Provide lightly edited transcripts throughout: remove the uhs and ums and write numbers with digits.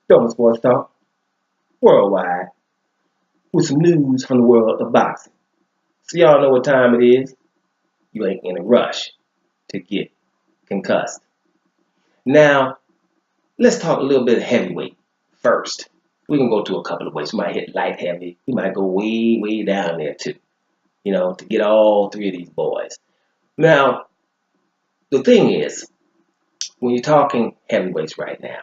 Film Sports Talk, worldwide, with some news from the world of boxing. So y'all know what time it is. You ain't in a rush to get concussed. Now, let's talk a little bit of heavyweight first. We can go to a couple of ways. We might hit light heavy. We might go way, way down there too, to get all three of these boys. Now, the thing is, when you're talking heavyweights right now,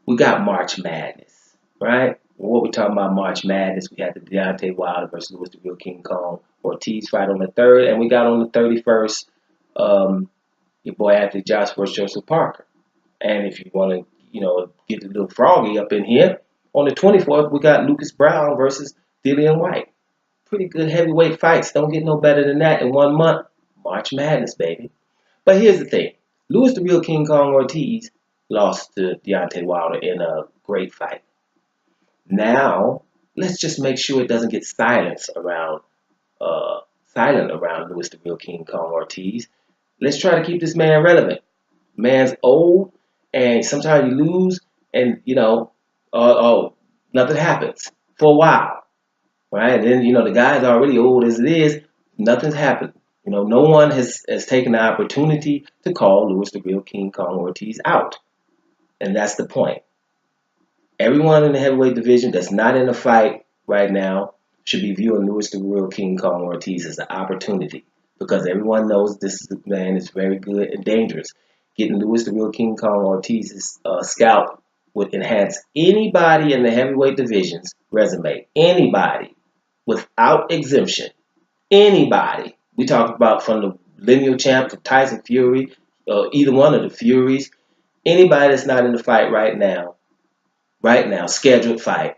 we got March Madness, right? What we talking about March Madness? We had the Deontay Wilder versus Louis the Real King Kong Ortiz fight on the 3rd, and we got on the 31st your boy Anthony Joshua versus Joseph Parker. And if you want to, get a little froggy up in here, on the 24th we got Lucas Brown versus Dillian White. Pretty good heavyweight fights. Don't get no better than that in 1 month. March Madness, baby. But here's the thing: Louis the Real King Kong Ortiz lost to Deontay Wilder in a great fight. Now, let's just make sure it doesn't get silent around Louis the Real King Kong Ortiz. Let's try to keep this man relevant. Man's old, and sometimes you lose, and nothing happens for a while, right? And then the guy's already old as it is. Nothing's happened. No one has taken the opportunity to call Louis the Real King Kong Ortiz out, and that's the point. Everyone in the heavyweight division that's not in a fight right now should be viewing Louis the Real King Kong Ortiz as an opportunity, because everyone knows this man is very good and dangerous. Getting Louis the Real King Kong Ortiz's scalp would enhance anybody in the heavyweight division's resume. Anybody, without exemption. Anybody. We talked about from the lineal champ to Tyson Fury, either one of the Furies. Anybody that's not in the fight right now, scheduled fight,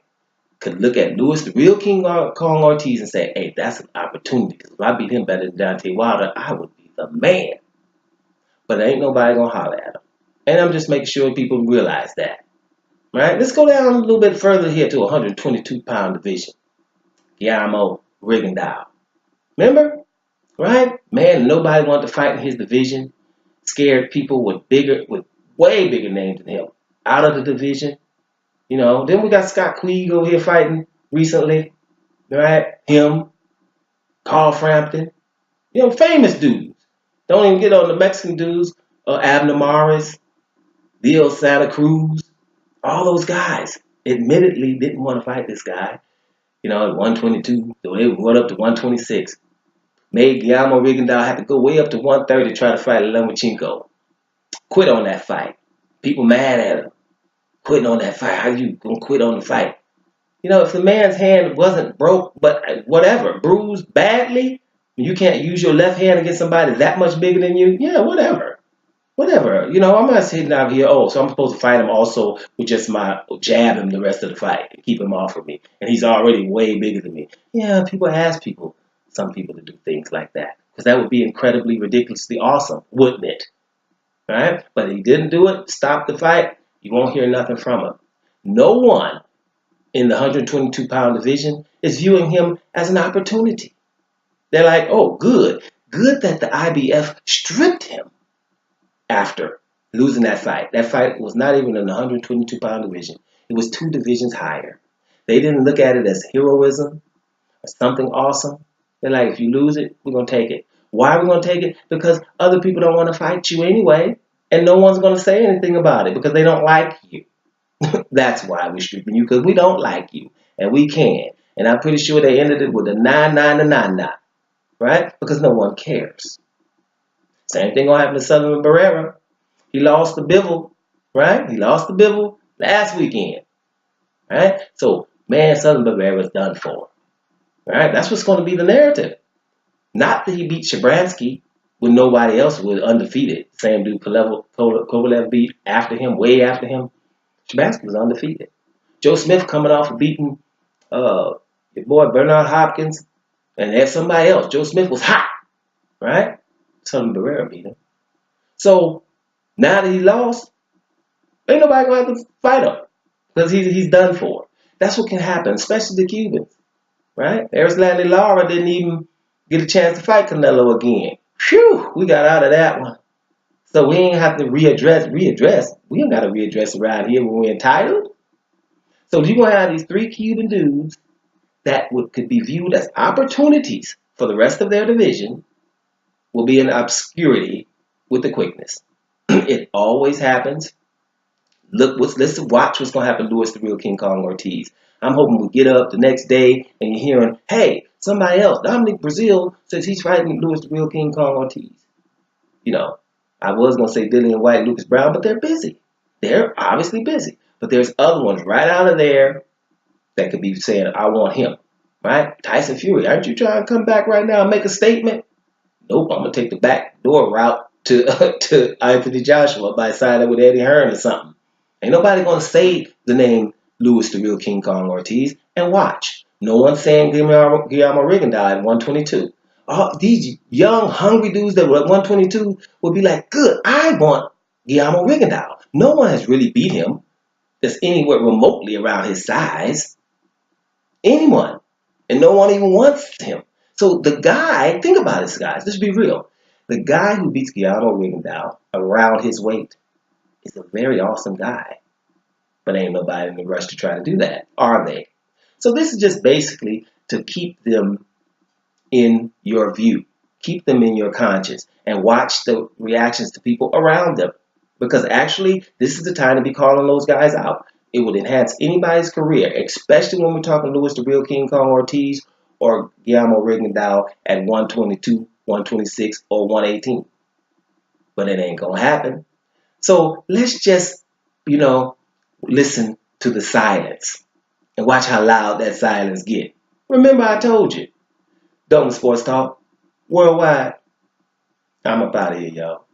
could look at Louis the Real King Kong Ortiz and say, hey, that's an opportunity. Because if I beat him better than Deontay Wilder, I would be the man. But ain't nobody going to holler at him. And I'm just making sure people realize that. Right? Let's go down a little bit further here to 122-pound division. Guillermo Rigondeaux. Remember? Right? Man, nobody wanted to fight in his division. Scared people with way bigger names than him out of the division. Then we got Scott Quigg over here fighting recently. Right? Him. Carl Frampton. Famous dudes. Don't even get on the Mexican dudes. Abner Maris. Leo Santa Cruz. All those guys admittedly didn't want to fight this guy. At 122. So they went up to 126. Made Guillermo Rigondeaux have to go way up to 130 to try to fight Lomachenko. Quit on that fight. People mad at him. Quitting on that fight. How you gonna quit on the fight? If the man's hand wasn't broke, but whatever, bruised badly, you can't use your left hand against somebody that much bigger than you, yeah, whatever. I'm not sitting out here, so I'm supposed to fight him also with just my jab him the rest of the fight and keep him off of me. And he's already way bigger than me. Yeah, people ask some people to do things like that. Because that would be incredibly, ridiculously awesome, wouldn't it? Right? But he didn't do it, stop the fight, you won't hear nothing from him. No one in the 122-pound division is viewing him as an opportunity. They're like, oh, good that the IBF stripped him after losing that fight. That fight was not even in the 122-pound division. It was 2 divisions higher. They didn't look at it as heroism or something awesome. They're like, if you lose it, we're going to take it. Why are we going to take it? Because other people don't want to fight you anyway, and no one's going to say anything about it because they don't like you. That's why we're stripping you, because we don't like you, and we can. And I'm pretty sure they ended it with a 9-9-9-9, right? Because no one cares. Same thing gonna happen to Sullivan Barrera. He lost the Bivol, right? He lost the Bivol last weekend, right? So, man, Sullivan Barrera's done for, right? That's what's going to be the narrative. Not that he beat Shabransky when nobody else was undefeated. Same dude Kovalev beat after him, way after him. Shabransky was undefeated. Joe Smith coming off of beating your boy Bernard Hopkins, and there's somebody else. Joe Smith was hot, right? Sullivan Barrera beat him. So now that he lost, ain't nobody gonna have to fight him because he's done for. That's what can happen, especially the Cubans, right? Erislandy Lara didn't even get a chance to fight Canelo again. Phew, we got out of that one. So we ain't have to readdress. We ain't got to readdress around here when we're entitled. So you're going to have these three Cuban dudes that could be viewed as opportunities for the rest of their division will be in obscurity with the quickness. It always happens. Let's watch what's gonna happen to Louis the Real King Kong Ortiz. I'm hoping we get up the next day and you're hearing, hey, somebody else, Dominic Brazil says he's fighting Louis the Real King Kong Ortiz. You know, I was gonna say Dillian White, Lucas Brown, but they're busy. They're obviously busy. But there's other ones right out of there that could be saying, I want him. Right? Tyson Fury, aren't you trying to come back right now and make a statement? Nope, I'm gonna take the back door route to to Anthony Joshua by signing with Eddie Hearn or something. Ain't nobody gonna say the name Louis the Real King Kong Ortiz and watch. No one's saying Guillermo Rigondeaux at 122. All these young, hungry dudes that were at 122 will be like, good, I want Guillermo Rigondeaux. No one has really beat him that's anywhere remotely around his size. Anyone. And no one even wants him. So the guy, think about this, guys. Let's be real. The guy who beats Guillermo Rigondeaux around his weight is a very awesome guy. But ain't nobody in the rush to try to do that, are they? So this is just basically to keep them in your view. Keep them in your conscience and watch the reactions to people around them. Because actually, this is the time to be calling those guys out. It would enhance anybody's career, especially when we're talking Louis the Real King Kong Ortiz or Guillermo Rigondeaux at 122, 126, or 118. But it ain't going to happen. So let's just, listen to the silence and watch how loud that silence get. Remember I told you, Dalton Sports Talk, worldwide. I'm up out of here, y'all.